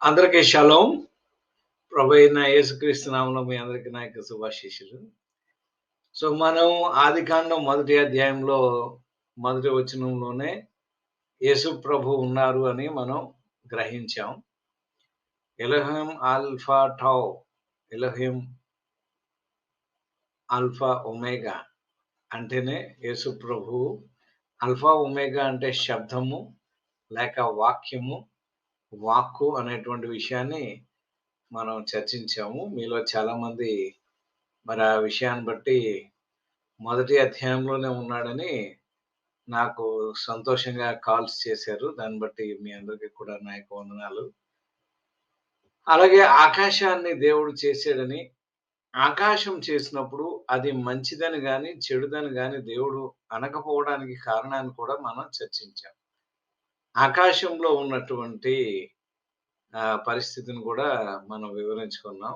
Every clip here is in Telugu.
అందరికీ షలోం. ప్రభు అయిన యేసుక్రీస్తు నామములో మీ అందరికీ నా యొక్క శుభాశీస్సులు. సో, మనం ఆదికాండం మొదటి అధ్యాయంలో మొదటి వచనంలోనే యేసు ప్రభు ఉన్నారు అని మనం గ్రహించాం. Elohim alpha tau, Elohim alpha omega అంటేనే యేసు ప్రభువు. ఆల్ఫా ఒమేగా అంటే శబ్దము లేక వాక్యము, వాక్కు అనేటువంటి విషయాన్ని మనం చర్చించాము. మీలో చాలామంది మరి ఆ విషయాన్ని బట్టి మొదటి అధ్యాయంలోనే ఉన్నాడని నాకు సంతోషంగా కాల్స్ చేశారు. దాన్ని బట్టి మీ అందరికీ కూడా నా యొక్క వందనాలు. అలాగే ఆకాశాన్ని దేవుడు చేసాడని, ఆకాశం చేసినప్పుడు అది మంచిదని గాని, చెడుదని గాని దేవుడు అనకపోవడానికి కారణాన్ని కూడా మనం చర్చించాం. ఆకాశంలో ఉన్నటువంటి పరిస్థితిని కూడా మనం వివరించుకున్నాం.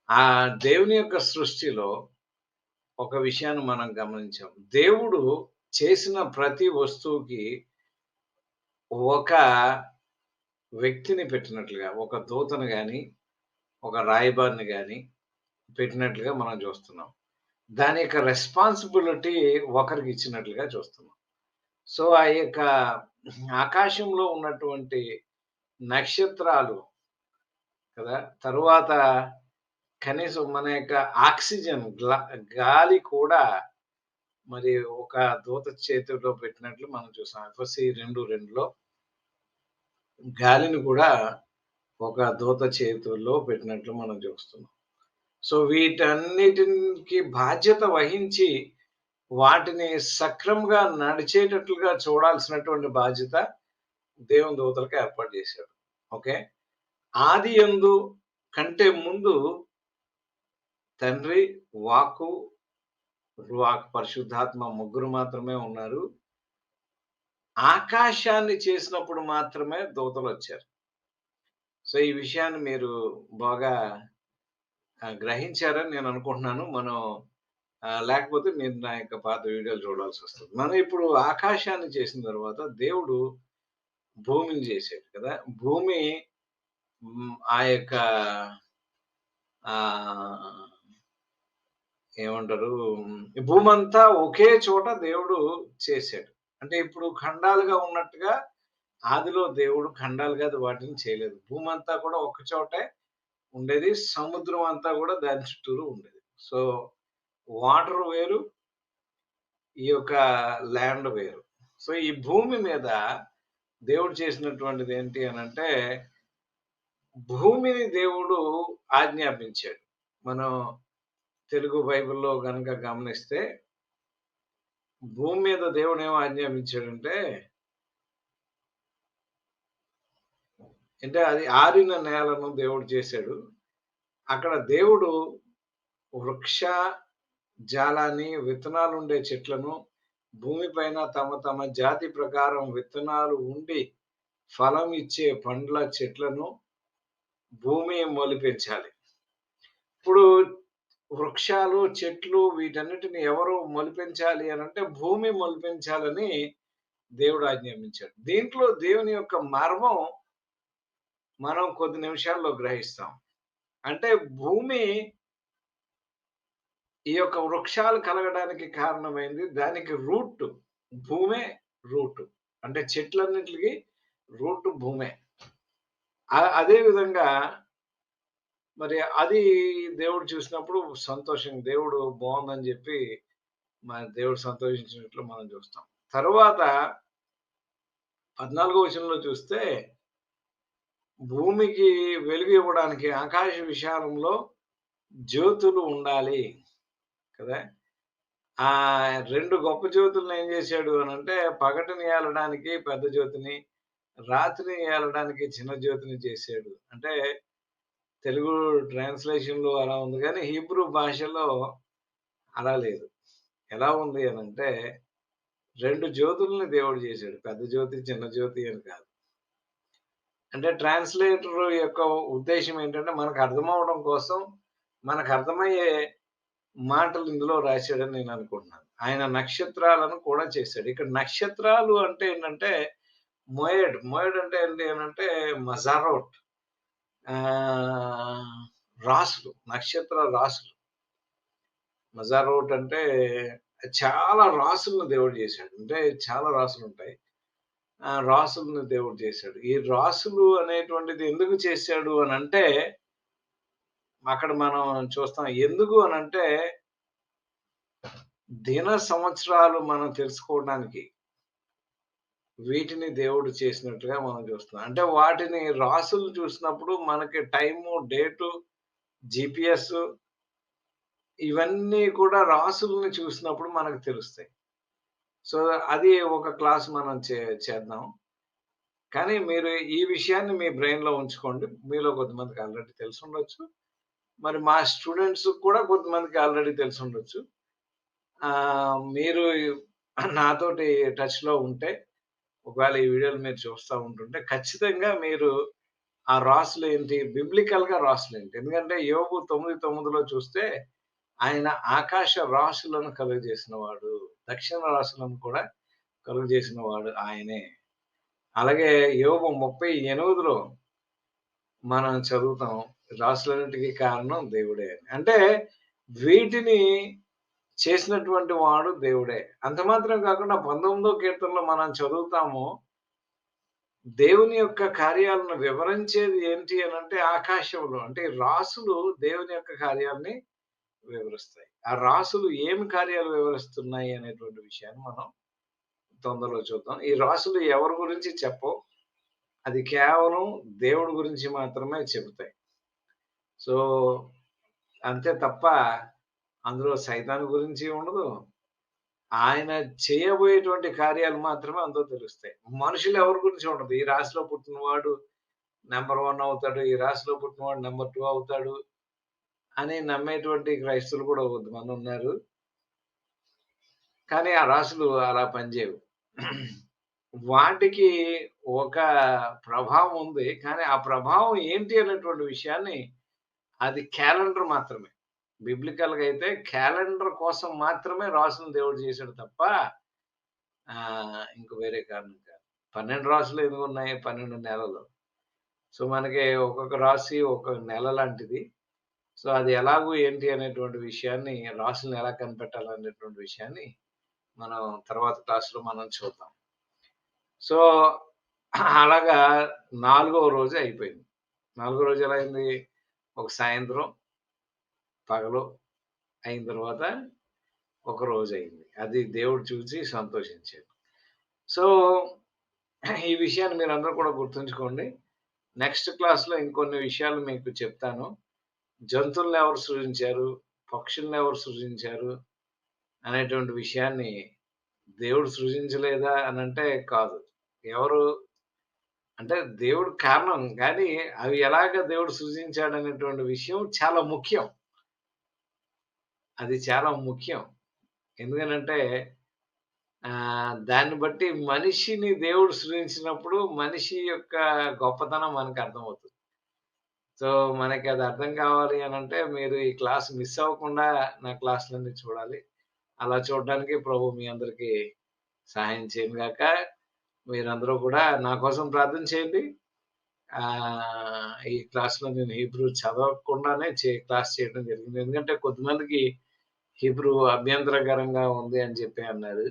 ఆ దేవుని యొక్క సృష్టిలో ఒక విషయాన్ని మనం గమనించాం. దేవుడు చేసిన ప్రతి వస్తువుకి ఒక వ్యక్తిని పెట్టినట్లుగా, ఒక దూతను గాని, ఒక రాయబారిని గాని పెట్టినట్లుగా మనం చూస్తున్నాం. దాని యొక్క రెస్పాన్సిబిలిటీ ఒకరికి ఇచ్చినట్లుగా చూస్తున్నాం. సో, ఆ యొక్క ఆకాశంలో ఉన్నటువంటి నక్షత్రాలు కదా! తరువాత కనీసం మన యొక్క ఆక్సిజన్ గాలి కూడా మరి ఒక దూత చేతిలో పెట్టినట్లు మనం చూసాం. ఎఫ్ఎస్సి 2:2లో గాలిని కూడా ఒక దూత చేతుల్లో పెట్టినట్లు మనం చూస్తున్నాం. సో, వీటన్నిటికి బాధ్యత వహించి వాటిని సక్రమంగా నడిచేటట్లుగా చూడాల్సినటువంటి బాధ్యత దేవుని దూతలకు ఏర్పాటు చేశాడు. ఓకే. ఆదియందు కంటే ముందు తండ్రి, వాక్కు, పరిశుద్ధాత్మ ముగ్గురు మాత్రమే ఉన్నారు. ఆకాశాన్ని చేసినప్పుడు మాత్రమే దూతలొచ్చారు. సో, ఈ విషయాన్ని మీరు బాగా గ్రహించారని నేను అనుకుంటున్నాను. మనం లేకపోతే మీరు నా యొక్క పాత వీడియోలు చూడాల్సొస్తది. మనం ఇప్పుడు ఆకాశాన్ని చేసిన తర్వాత దేవుడు భూమిని చేసాడు కదా! భూమి ఆ యొక్క ఆహ్, ఏమంటారు? భూమంతా ఒకే చోట దేవుడు చేసాడు. అంటే ఇప్పుడు ఖండాలుగా ఉన్నట్టుగా ఆదిలో దేవుడు ఖండాలుగా వాటిని చేయలేదు. భూమంతా కూడా ఒక చోటే ఉండేది. సముద్రం అంతా కూడా దాని చుట్టూరు ఉండేది. సో, వాటర్ వేరు, ఈ యొక్క ల్యాండ్ వేరు. సో, ఈ భూమి మీద దేవుడు చేసినటువంటిది ఏంటి అనంటే, భూమిని దేవుడు ఆజ్ఞాపించాడు. మనం తెలుగు బైబిల్‌లో గనక గమనిస్తే, భూమి మీద దేవుడు ఏమి ఆజ్ఞాపించాడంటే, అది ఆరిన నేలను దేవుడు చేశాడు. అక్కడ దేవుడు వృక్ష జాలాన్ని, విత్తనాలుండే చెట్లను, భూమిపైన తమ తమ జాతి ప్రకారం విత్తనాలు ఉండి ఫలం ఇచ్చే పండ్ల చెట్లను భూమి మొలిపించాలి. ఇప్పుడు వృక్షాలు, చెట్లు వీటన్నిటిని ఎవరు మొలిపించాలి అనంటే భూమి మొలిపించాలని దేవుడు ఆజ్ఞాపించాడు. దీంట్లో దేవుని యొక్క మర్మం మనం కొద్ది నిమిషాల్లో గ్రహిస్తాం. అంటే భూమి ఈ యొక్క వృక్షాలు కలగడానికి కారణమైంది. దానికి రూట్ భూమే రూట్. అంటే చెట్లన్నిటికి రూట్ భూమే. అదే విధంగా మరి అది దేవుడు చూసినప్పుడు సంతోషం. దేవుడు బావుందని జెప్పి దేవుడు సంతోషించినట్లు మనం చూస్తాం. తరువాత 14వ వచనంలో చూస్తే, భూమికి వెలుగు ఇవ్వడానికి ఆకాశ విశాలంలో జ్యోతులు ఉండాలి కదా! 2 గొప్ప జ్యోతులను ఏం చేశాడు అనంటే, పగటిని ఏలడానికి పెద్ద జ్యోతిని, రాత్రిని ఏలడానికి చిన్న జ్యోతిని చేశాడు. అంటే తెలుగు ట్రాన్స్‌లేషన్‌లో అలా ఉంది గానీ, హీబ్రూ భాషలో అలా లేదు. ఎలా ఉంది అనంటే, 2 జ్యోతుల్ని దేవుడు చేశాడు. పెద్ద జ్యోతి, చిన్న జ్యోతి అని కాదు. అంటే ట్రాన్స్‌లేటర్ యొక్క ఉద్దేశ్యం ఏంటంటే, మనకు అర్థమవ్వడం కోసం, మనకు అర్థమయ్యే మాటలు ఇందులో రాశాడని నేను అనుకుంటున్నాను. ఆయన నక్షత్రాలను కూడా చేశాడు. ఇక్కడ నక్షత్రాలు అంటే ఏంటంటే, మోయెడ్ అంటే ఏంటి అనంటే మజారోట్. ఆహ్, రాసులు, నక్షత్ర రాసులు. మజారోట్ అంటే చాలా రాసులను దేవుడు చేశాడు. అంటే చాలా రాసులుంటాయి. ఆ రాసులను దేవుడు చేశాడు. ఈ రాసులు అనేటువంటిది ఎందుకు చేశాడు అనంటే, అక్కడ మనం చూస్తాం. ఎందుకు అనంటే, దిన సంవత్సరాలు మనం తెలుసుకోవడానికి వీటిని దేవుడు చేసినట్టుగా మనం చూస్తున్నాం. అంటే వాటిని రాసులు చూసినప్పుడు మనకి టైము, డేటు, జీపీఎస్ ఇవన్నీ కూడా రాసుల్ని చూసినప్పుడు మనకు తెలుస్తాయి. సో, అది ఒక క్లాస్ మనం చేద్దాం. కానీ మీరు ఈ విషయాన్ని మీ బ్రెయిన్‌లో ఉంచుకోండి. మీలో కొంతమందికి ఆల్రెడీ తెలిసుండొచ్చు. మరి మా స్టూడెంట్స్‌కి కూడా కొంతమందికి ఆల్రెడీ తెలిసుండొచ్చు. మీరు నాతోటి టచ్‌లో ఉంటే, ఒకవేళ ఈ వీడియోలు మీరు చూస్తా ఉంటుంటే, ఖచ్చితంగా మీరు ఆ రాసులేంటి, బిబ్లికల్‌గా రాసులేంటి. ఎందుకంటే యోబు 9:9లో చూస్తే, ఆయన ఆకాశ రాశులను కలుగజేసినవాడు. దక్షిణ రాశులను కూడా కలుగజేసినవాడు ఆయనే. అలాగే యోబు 38లో మనం చదువుతాం. రాసులన్నిటికి కారణం దేవుడే అని. అంటే వీటిని చేసినటువంటి వాడు దేవుడే. అంత మాత్రం కాకుండా 19వ కీర్తనలో మనం చదువుతాము. దేవుని యొక్క కార్యాలను వివరించేది ఏంటి అనంటే ఆకాశంలో అంటే రాసులు దేవుని యొక్క కార్యాల్ని వివరిస్తాయి. ఆ రాసులు ఏమి కార్యాలు వివరిస్తున్నాయి అనేటువంటి విషయాన్ని మనం తొందరలో చూద్దాం. ఈ రాసులు ఎవరి గురించి చెప్పవు. అది కేవలం దేవుడి గురించి మాత్రమే చెబుతాయి. సో, అంతే తప్ప అందులో సైతాను గురించి ఉండదు. ఆయన చేయబోయేటువంటి కార్యాలు మాత్రమే అందులో తెలుస్తాయి. మనుషులు ఎవరి గురించి ఉండదు. ఈ రాశిలో పుట్టినవాడు నంబర్ 1 అవుతాడు. ఈ రాశిలో పుట్టినవాడు నంబర్ 2 అవుతాడు అని నమ్మేటువంటి క్రైస్తవులు కూడా కొంతమందున్నారు. కానీ ఆ రాశులు అలా పనిచేయవు. వాటికి ఒక ప్రభావం ఉంది. కానీ ఆ ప్రభావం ఏంటి అనేటువంటి విషయాన్ని అది క్యాలెండర్ మాత్రమే. బిబ్లికల్‌గా అయితే క్యాలెండర్ కోసం మాత్రమే రాసులను దేవుడు చేసాడు తప్ప ఇంక వేరే కారణం కాదు. 12 రాసులు ఎందుకున్నాయి? 12 నెలలు. సో, మనకి ఒక్కొక్క రాశి ఒక్కొక్క నెల లాంటిది. సో, అది ఎలాగూ ఏంటి అనేటువంటి విషయాన్ని రాసులను ఎలా కనిపెట్టాలనేటువంటి విషయాన్ని మనం తర్వాత క్లాస్‌లో మనం చూద్దాం. సో, అలాగా నాలుగవ రోజు అయిపోయింది. నాలుగో రోజు ఎలా అయింది? ఒక సాయంత్రం, పగలు అయిన తర్వాత ఒక రోజయింది. అది దేవుడు చూసి సంతోషించాడు. సో, ఈ విషయాన్ని మీరందరూ కూడా గుర్తుంచుకోండి. నెక్స్ట్ క్లాస్‌లో ఇంకొన్ని విషయాలు మీకు చెప్తాను. జంతువుల్ని ఎవరు సృజించారు? పక్షుల్ని ఎవరు సృజించారు? అనేటువంటి విషయాన్ని దేవుడు సృజించలేదా అనంటే కాదు. ఎవరు అంటే దేవుడు కారణం గానీ, అవి ఎలాగ దేవుడు సృజించాడనేటువంటి విషయం చాలా ముఖ్యం. అది చాలా ముఖ్యం. ఎందుకనంటే దాన్ని బట్టి మనిషిని దేవుడు సృజించినప్పుడు మనిషి యొక్క గొప్పతనం మనకర్థమవుతుంది. సో, మనకది అర్థం కావాలి అనంటే మీరు ఈ క్లాస్ మిస్ అవ్వకుండా నా క్లాస్‌లన్నీ చూడాలి. అలా చూడడానికి ప్రభు మీ అందరికీ సహాయం చేయనుగాక. మీరందరూ కూడా నా కోసం ప్రార్థన చేయండి. ఈ క్లాస్‌లో నేను హీబ్రూ చదవకుండానే క్లాస్ చేయడం జరిగింది. ఎందుకంటే కొద్దిమందికి హీబ్రూ అభ్యంతరకరంగా ఉంది అని చెప్పి అన్నారు.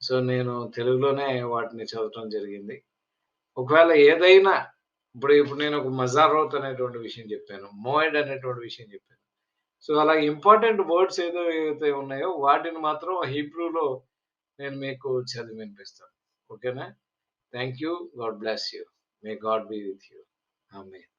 సో, నేను తెలుగులోనే వాటిని చదవటం జరిగింది. ఒకవేళ ఏదైనా ఇప్పుడు నేను ఒక మజారోత్ అనేటువంటి విషయం చెప్పాను. మోయడ్ అనేటువంటి విషయం చెప్పాను. సో, అలా ఇంపార్టెంట్ వర్డ్స్ ఏదైతే ఉన్నాయో వాటిని మాత్రం హీబ్రూలో నేను మీకు చదివి వినిపిస్తాను. ఓకేనా? Thank you. God bless you. May God be with you. Amen.